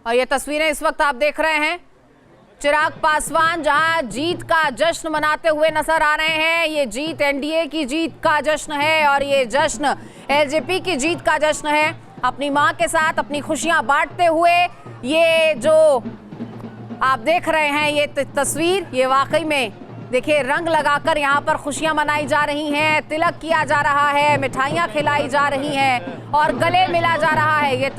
और ये तस्वीरें इस वक्त आप देख रहे हैं, चिराग पासवान जहां जीत का जश्न मनाते हुए नजर आ रहे हैं। ये जीत एनडीए की जीत का जश्न है और ये जश्न एलजेपी की जीत का जश्न है। अपनी मां के साथ अपनी खुशियां बांटते हुए ये जो आप देख रहे हैं ये तस्वीर, ये वाकई में देखिए रंग लगाकर यहाँ पर खुशियां मनाई जा रही हैं, तिलक किया जा रहा है, मिठाइयां खिलाई जा रही हैं और गले मिला जा रहा है। ये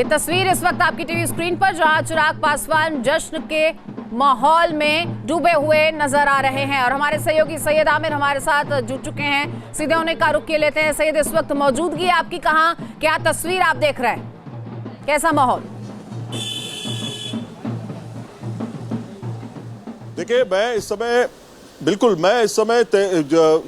तस्वीर इस वक्त आपकी टीवी स्क्रीन पर, जहां चिराग पासवान जश्न के माहौल में डूबे हुए नजर आ रहे हैं। और हमारे सहयोगी सैयद आमिर हमारे साथ जुड़ चुके हैं, सीधे उन्हें का रुख किए लेते हैं। सैयद, इस वक्त मौजूदगी आपकी कहाँ, क्या तस्वीर आप देख रहे हैं, कैसा माहौल? देखिए, मैं इस समय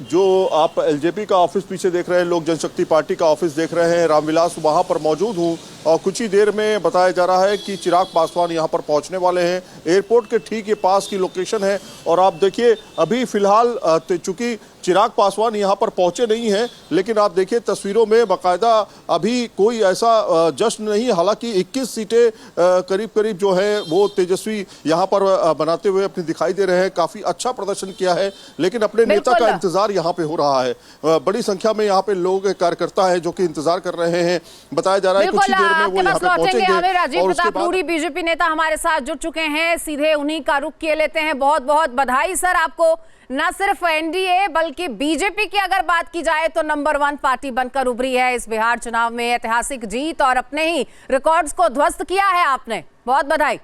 जो आप एलजेपी का ऑफिस पीछे देख रहे हैं, लोक जनशक्ति पार्टी का ऑफिस देख रहे हैं, रामविलास, वहां पर मौजूद हूं। और कुछ ही देर में बताया जा रहा है कि चिराग पासवान यहां पर पहुंचने वाले हैं। एयरपोर्ट के ठीक ये पास की लोकेशन है। और आप देखिए, अभी फिलहाल चूंकि चिराग पासवान यहां पर पहुंचे नहीं हैं, लेकिन आप देखिए तस्वीरों में बाकायदा अभी कोई ऐसा जश्न नहीं। हालांकि 21 सीटें करीब करीब जो है वो तेजस्वी यहां पर बनाते हुए अपनी दिखाई दे रहे हैं। काफी अच्छा प्रदर्शन किया है, लेकिन अपने नेता का इंतजार यहां पे हो रहा है। बड़ी संख्या में यहां पे लोग, कार्यकर्ता है जो कि इंतजार कर रहे हैं। बताया जा रहा है कुछ ही देर में वो यहां पे पहुंचेंगे। राजीव प्रताप रूडी बीजेपी नेता हमारे साथ जुड़ चुके हैं, सीधे उन्हीं का रुख किए लेते हैं। बहुत बहुत बधाई सर आपको। न सिर्फ एनडीए बल्कि बीजेपी की अगर बात की जाए तो नंबर 1 पार्टी बनकर उभरी है इस बिहार चुनाव में। ऐतिहासिक जीत और अपने ही रिकॉर्ड्स को ध्वस्त किया है आपने, बहुत बधाई।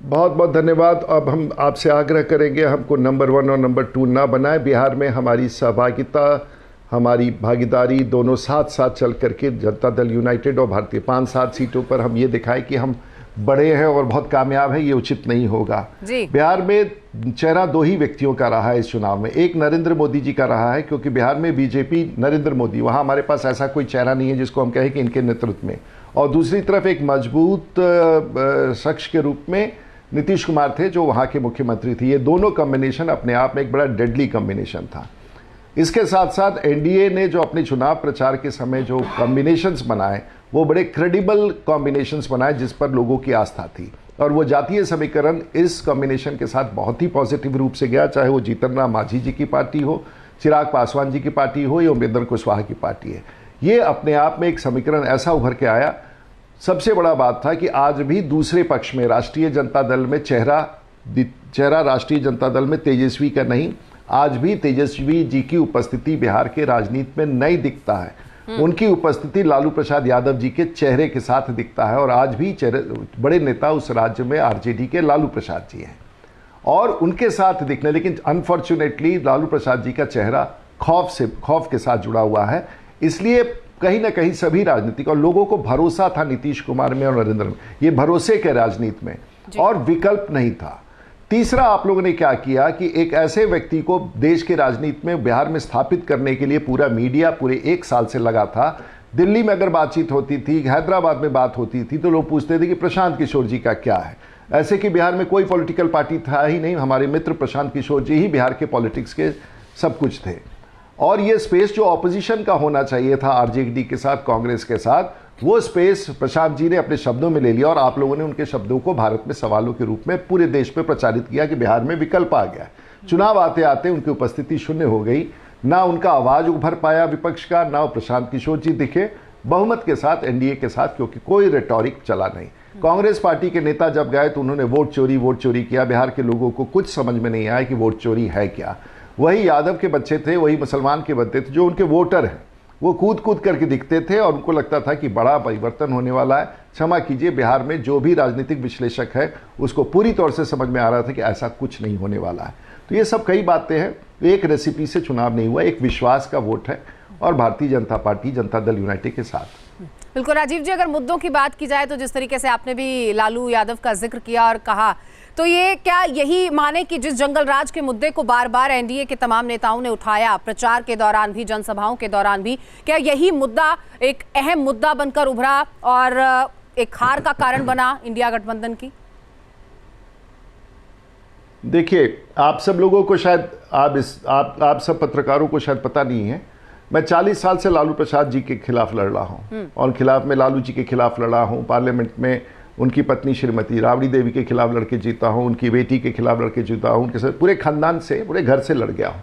बहुत बहुत धन्यवाद। अब हम आपसे आग्रह करेंगे हमको नंबर 1 और नंबर 2 ना बनाए। बिहार में हमारी सहभागिता, हमारी भागीदारी दोनों साथ साथ चल करके जनता दल यूनाइटेड और भारतीय 5-7 सीटों पर हम ये दिखाएं कि हम बड़े हैं और बहुत कामयाब हैं, ये उचित नहीं होगा। बिहार में चेहरा 2 ही व्यक्तियों का रहा है इस चुनाव में। एक नरेंद्र मोदी जी का रहा है, क्योंकि बिहार में बीजेपी नरेंद्र मोदी, वहाँ हमारे पास ऐसा कोई चेहरा नहीं है जिसको हम कहें कि इनके नेतृत्व में। और दूसरी तरफ एक मजबूत शख्स के रूप में नीतीश कुमार थे जो वहाँ के मुख्यमंत्री थे। ये दोनों कॉम्बिनेशन अपने आप में एक बड़ा डेडली कॉम्बिनेशन था। इसके साथ साथ एनडीए ने जो अपने चुनाव प्रचार के समय जो कॉम्बिनेशंस बनाए वो बड़े क्रेडिबल कॉम्बिनेशंस बनाए जिस पर लोगों की आस्था थी। और वो जातीय समीकरण इस कॉम्बिनेशन के साथ बहुत ही पॉजिटिव रूप से गया, चाहे वो जीतन राम मांझी जी की पार्टी हो, चिराग पासवान जी की पार्टी हो या उपेंद्र कुशवाहा की पार्टी है। ये अपने आप में एक समीकरण ऐसा उभर के आया। सबसे बड़ा बात था कि आज भी दूसरे पक्ष में राष्ट्रीय जनता दल में चेहरा राष्ट्रीय जनता दल में तेजस्वी का नहीं, आज भी तेजस्वी जी की उपस्थिति बिहार के राजनीति में नहीं दिखता है। उनकी उपस्थिति लालू प्रसाद यादव जी के चेहरे के साथ दिखता है। और आज भी बड़े नेता उस राज्य में आरजेडी के लालू प्रसाद जी हैं और उनके साथ दिखने, लेकिन अनफॉर्चुनेटली लालू प्रसाद जी का चेहरा खौफ के साथ जुड़ा हुआ है। इसलिए कहीं ना कहीं सभी राजनीतिक और लोगों को भरोसा था नीतीश कुमार में और नरेंद्र में, ये भरोसे के राजनीति में, और विकल्प नहीं था। तीसरा, आप लोगों ने क्या किया कि एक ऐसे व्यक्ति को देश के राजनीति में बिहार में स्थापित करने के लिए पूरा मीडिया पूरे 1 साल से लगा था। दिल्ली में अगर बातचीत होती थी, हैदराबाद में बात होती थी, तो लोग पूछते थे कि प्रशांत किशोर जी का क्या है। ऐसे कि बिहार में कोई पॉलिटिकल पार्टी था ही नहीं, हमारे मित्र प्रशांत किशोर जी ही बिहार के पॉलिटिक्स के सब कुछ थे। और ये स्पेस जो ऑपोजिशन का होना चाहिए था आरजेडी के साथ, कांग्रेस के साथ, वो स्पेस प्रशांत जी ने अपने शब्दों में ले लिया। और आप लोगों ने उनके शब्दों को भारत में सवालों के रूप में पूरे देश में प्रचारित किया कि बिहार में विकल्प आ गया। चुनाव आते आते उनकी उपस्थिति शून्य हो गई, ना उनका आवाज उभर पाया विपक्ष का, ना प्रशांत किशोर जी दिखे बहुमत के साथ एनडीए के साथ, क्योंकि कोई रेटोरिक चला नहीं। कांग्रेस पार्टी के नेता जब गए तो उन्होंने वोट चोरी किया। बिहार के लोगों को कुछ समझ में नहीं आया कि वोट चोरी है क्या। वही यादव के बच्चे थे, वही मुसलमान के बच्चे थे जो उनके वोटर हैं, वो कूद करके दिखते थे और उनको लगता था कि बड़ा परिवर्तन होने वाला है। क्षमा कीजिए, बिहार में जो भी राजनीतिक विश्लेषक है उसको पूरी तौर से समझ में आ रहा था कि ऐसा कुछ नहीं होने वाला है। तो ये सब कई बातें हैं। एक रेसिपी से चुनाव नहीं हुआ, एक विश्वास का वोट है और भारतीय जनता पार्टी जनता दल यूनाइटेड के साथ। बिल्कुल राजीव जी, अगर मुद्दों की बात की जाए तो जिस तरीके से आपने भी लालू यादव का जिक्र किया और कहा, तो ये क्या यही माने कि जिस जंगल राज के मुद्दे को बार बार एनडीए के तमाम नेताओं ने उठाया, प्रचार के दौरान भी, जनसभाओं के दौरान भी, क्या यही मुद्दा एक अहम मुद्दा बनकर उभरा और एक हार का कारण बना इंडिया गठबंधन की? देखिए, आप सब लोगों को शायद आप सब पत्रकारों को शायद पता नहीं है, मैं 40 साल से लालू प्रसाद जी के खिलाफ लड़ रहा हूं और खिलाफ में लालू जी के खिलाफ लड़ा हूं। पार्लियामेंट में उनकी पत्नी श्रीमती राबड़ी देवी के खिलाफ लड़के जीता हूं, उनकी बेटी के खिलाफ लड़के जीता हूं, उनके साथ पूरे खानदान से, पूरे घर से लड़ गया हूं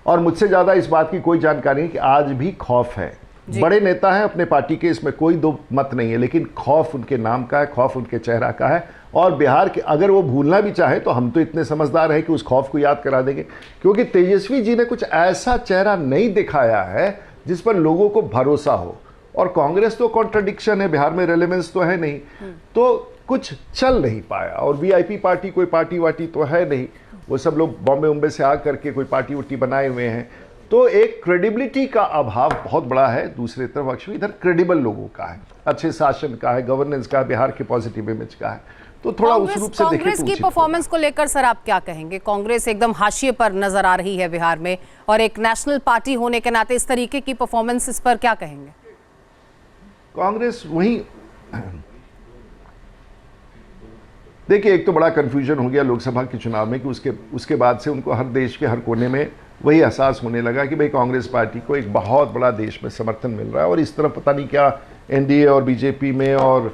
और मुझसे ज़्यादा इस बात की कोई जानकारी नहीं कि आज भी खौफ है। बड़े नेता हैं अपने पार्टी के, इसमें कोई दो मत नहीं है, लेकिन खौफ उनके नाम का है, खौफ उनके चेहरा का है। और बिहार के अगर वो भूलना भी चाहे तो हम तो इतने समझदार हैं कि उस खौफ को याद करा देंगे, क्योंकि तेजस्वी जी ने कुछ ऐसा चेहरा नहीं दिखाया है जिस पर लोगों को भरोसा हो। और कांग्रेस तो कॉन्ट्रडिक्शन है, बिहार में रेलेवेंस तो है नहीं, तो कुछ चल नहीं पाया। और वीआईपी पार्टी कोई पार्टी वार्टी तो है नहीं, वो सब लोग बॉम्बे उम्बे से आ करके कोई पार्टी उट्टी बनाए हुए हैं, तो एक क्रेडिबिलिटी का अभाव बहुत बड़ा है। दूसरी तरफ अक्सर इधर क्रेडिबल लोगों का है, अच्छे शासन का है, गवर्नेंस का, बिहार के पॉजिटिव इमेज का है, तो थोड़ा उस रूप से देखें कांग्रेस की परफॉर्मेंस को लेकर सर आप क्या कहेंगे? कांग्रेस एकदम हाशिए पर नजर आ रही है बिहार में, और एक नेशनल पार्टी होने के नाते इस तरीके की परफॉर्मेंस, इस पर क्या कहेंगे? कांग्रेस वही, देखिए, एक तो बड़ा कंफ्यूजन हो गया लोकसभा के चुनाव में कि उसके बाद से उनको हर देश के हर कोने में वही एहसास होने लगा कि भाई कांग्रेस पार्टी को एक बहुत बड़ा देश में समर्थन मिल रहा है, और इस तरफ पता नहीं क्या एनडीए और बीजेपी में और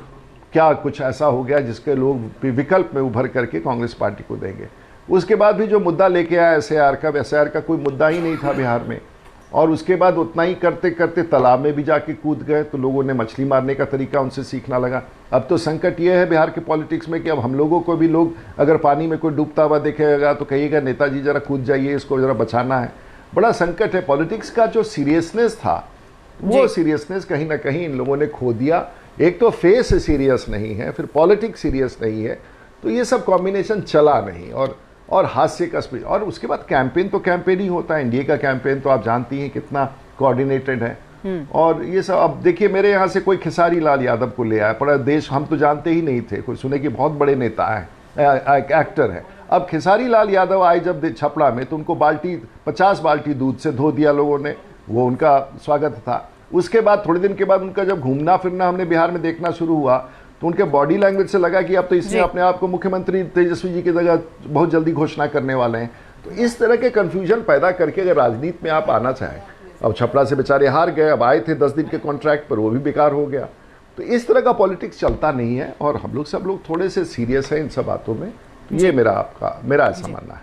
क्या कुछ ऐसा हो गया जिसके लोग विकल्प में उभर करके कांग्रेस पार्टी को देंगे। उसके बाद भी जो मुद्दा लेके आया एसआईआर का कोई मुद्दा ही नहीं था बिहार में, और उसके बाद उतना ही करते करते तालाब में भी जाके कूद गए, तो लोगों ने मछली मारने का तरीका उनसे सीखना लगा। अब तो संकट ये है बिहार के पॉलिटिक्स में कि अब हम लोगों को भी लोग अगर पानी में कोई डूबता हुआ देखेगा तो कहिएगा नेताजी जरा कूद जाइए, इसको जरा बचाना है। बड़ा संकट है। पॉलिटिक्स का जो सीरियसनेस था वो सीरियसनेस कहीं ना कहीं इन लोगों ने खो दिया। एक तो फेस सीरियस नहीं है, फिर पॉलिटिक्स सीरियस नहीं है, तो ये सब कॉम्बिनेशन चला नहीं। और हास्य का स्पीच, और उसके बाद कैंपेन तो कैंपेन ही होता है। एनडीए का कैंपेन तो आप जानती हैं कितना कोऑर्डिनेटेड है। और ये सब, अब देखिए, मेरे यहाँ से कोई खेसारी लाल यादव को ले आया, पूरा देश हम तो जानते ही नहीं थे, कोई सुने कि बहुत बड़े नेता है, एक्टर है। अब खेसारी लाल यादव आए जब छपड़ा में, तो उनको 50 बाल्टी दूध से धो दिया लोगों ने, वो उनका स्वागत था। उसके बाद थोड़े दिन के बाद उनका जब घूमना फिरना हमने बिहार में देखना शुरू हुआ, तो उनके बॉडी लैंग्वेज से लगा कि अब तो इसने अपने आप को मुख्यमंत्री तेजस्वी जी की जगह बहुत जल्दी घोषणा करने वाले हैं। तो इस तरह के कंफ्यूजन पैदा करके अगर राजनीति में आप आना चाहें, अब छपरा से बेचारे हार गए, अब आए थे 10 दिन के कॉन्ट्रैक्ट पर, वो भी बेकार हो गया। तो इस तरह का पॉलिटिक्स चलता नहीं है, और हम लोग सब लोग थोड़े से सीरियस हैं इन सब बातों में। ये मेरा ऐसा मानना है।